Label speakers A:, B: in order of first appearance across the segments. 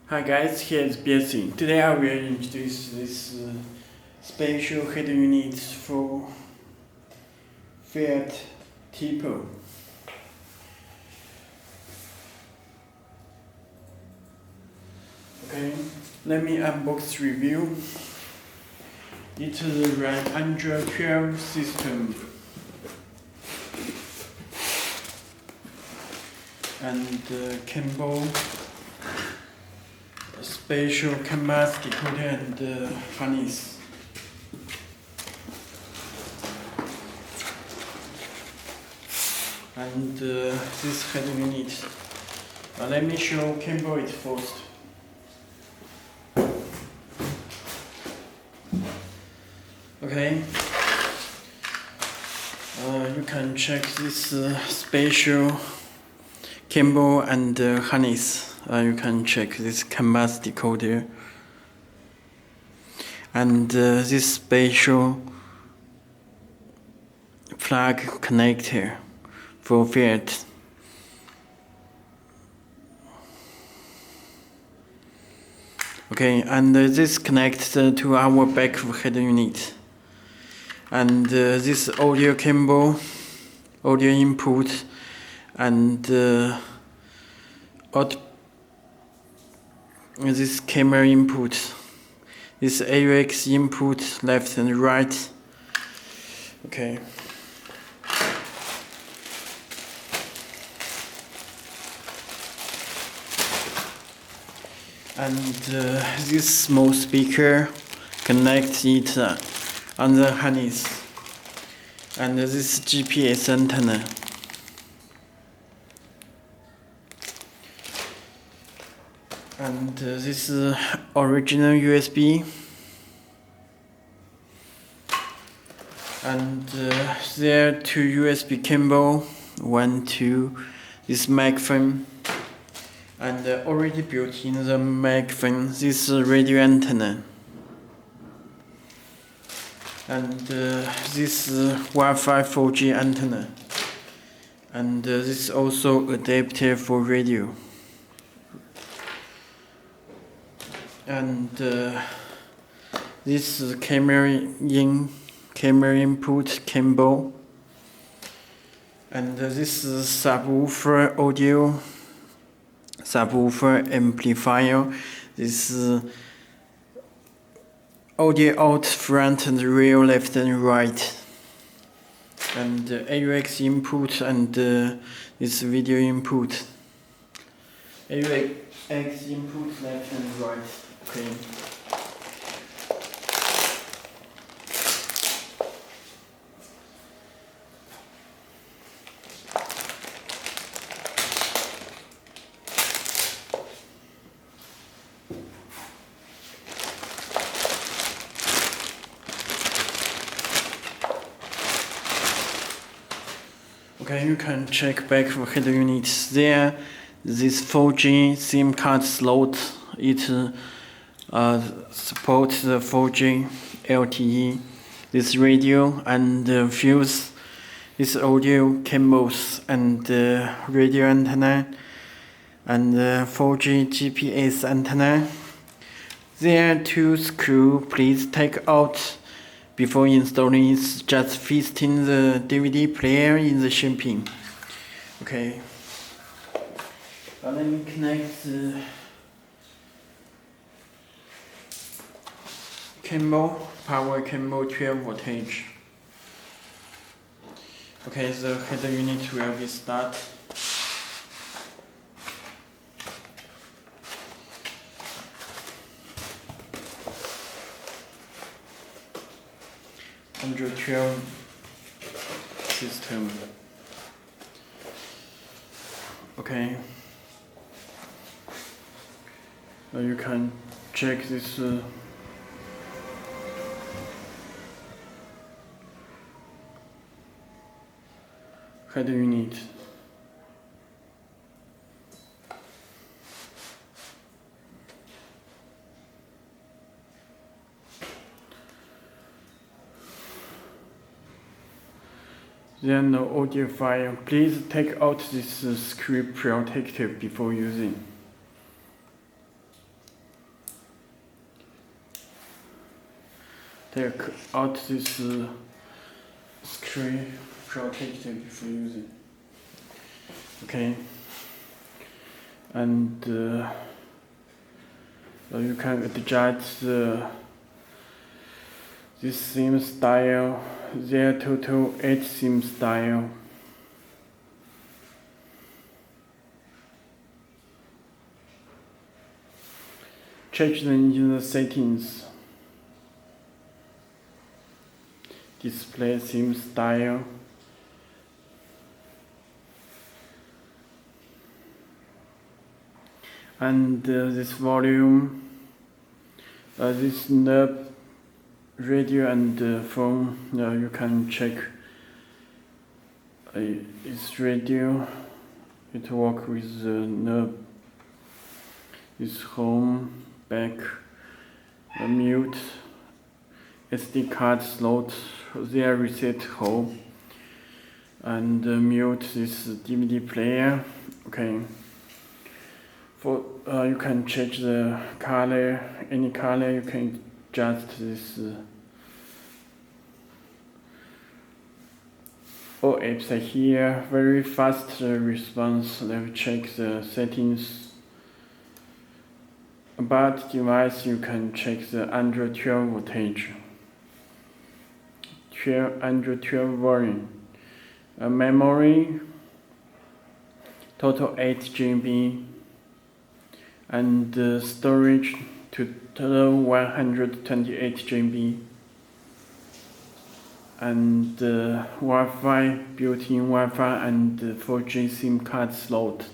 A: Hi guys, here's Belsee. Today I will introduce this special head unit for Fiat Tipo. Okay, let me unbox review. It is an Android 12 system and Campbell special canvas decoder and harness. And this head unit. Let me show Campbell it first. Okay. You can check this special Campbell and harness. You can check this canvas decoder and this special plug connector for Fiat. Okay, and this connects to our back head unit. And this audio cable, audio input, and this camera input, this AUX input left and right. Okay. And this small speaker connects it on the harness, and this GPS antenna. And this is original USB, and there are two USB cable, one to this microphone, and already built in the microphone this radio antenna, and this Wi-Fi 4G antenna, and this also adapter for radio. And this camera input cable, and this is subwoofer audio, subwoofer amplifier, this audio out front and rear, left and right, and AUX input and this video input, AUX input left and right. Okay. Okay, you can check back for head units there. This 4G SIM card slot, it supports the 4G LTE, this radio and fuse, this audio cables and radio antenna and 4G GPS antenna. There are two screws. Please take out before installing. It's just fitting the DVD player in the shipping. Okay. Let me connect the cable, power cable 12 voltage. Okay, the head unit will be start. Android 12 system. Okay. You can check this head unit. There are no audio file. Please take out this screen protector before using. take out this screen protector before using. Okay, and you can adjust this theme style. There are total 8 theme style. Change them in the settings. Display theme style. And this volume, this knob, radio and phone, you can check its radio. It works with the knob. This home, back, mute, SD card slot, there reset hole, and mute this DVD player. Okay. For you can change the color, any color. You can adjust this. All apps are here. Very fast response. Let's check the settings. About device, you can check the Android 12 voltage. Android 12 volume. Memory, total 8 GB. And storage to total 128 GB. And Wi-Fi, built-in Wi-Fi and 4G SIM card slot.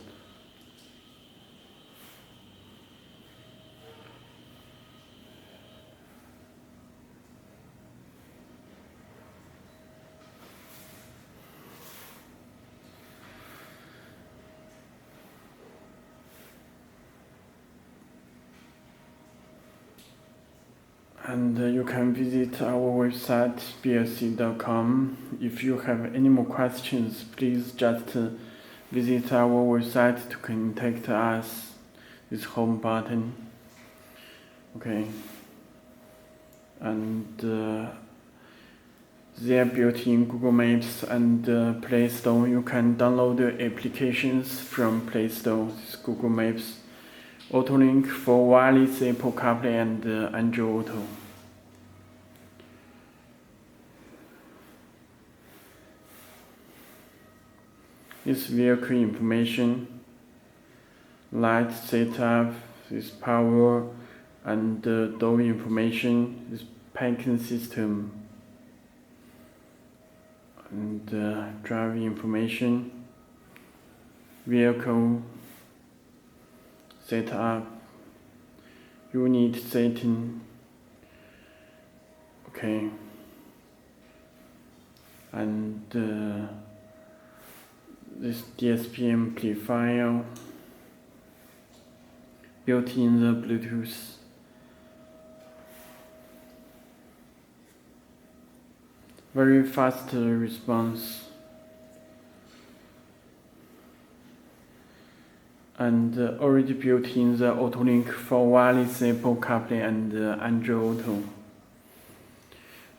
A: And you can visit our website belsee.com. If you have any more questions, please just visit our website to contact us. This home button. Okay. And they are built in Google Maps and Play Store. You can download the applications from Play Store. This Google Maps. Auto-link for wireless Apple CarPlay and Android Auto. This vehicle information, light setup, this power and door information, this parking system, and driving information, vehicle setup, unit setting. Okay, and this DSP amplifier built in the Bluetooth. Very fast response. And already built in the auto-link for wireless Apple CarPlay and Android Auto.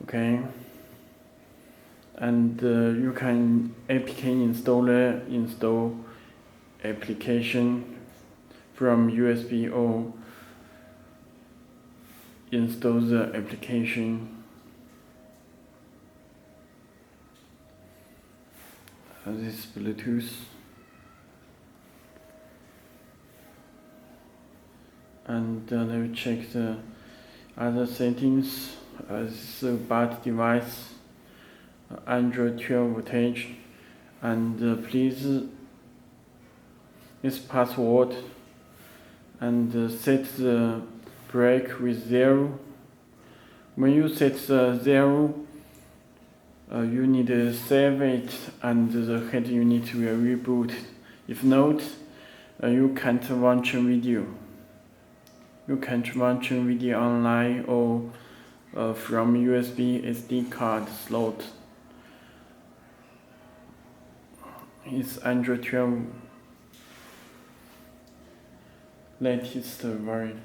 A: Okay. And you can APK installer install application from USB or install the application. This Bluetooth. And let me check the other settings. This is about device, Android 12 voltage, and please this password and set the brake with 0. When you set the 0, you need to save it and the head unit will reboot. If not, you can't watch a video. You can't watch a video online or from USB SD card slot. It's Android 12 latest version.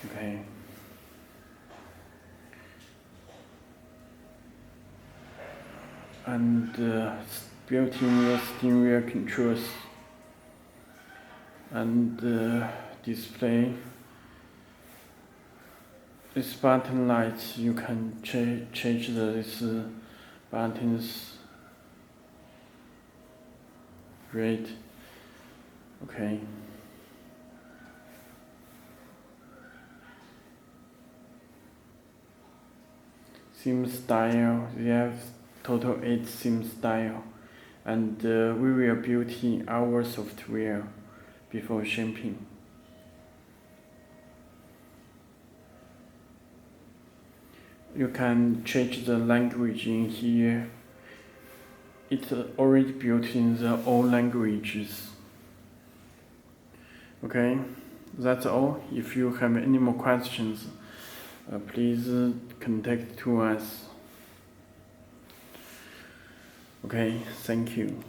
A: Okay. And built-in steering wheel controls and display. This button light, you can change these buttons red. Okay. Theme style, we have total 8 theme style, and we will build in our software before shipping. You can change the language in here. It's already built in the all languages. Okay, that's all. If you have any more questions, please contact to us. Okay, thank you.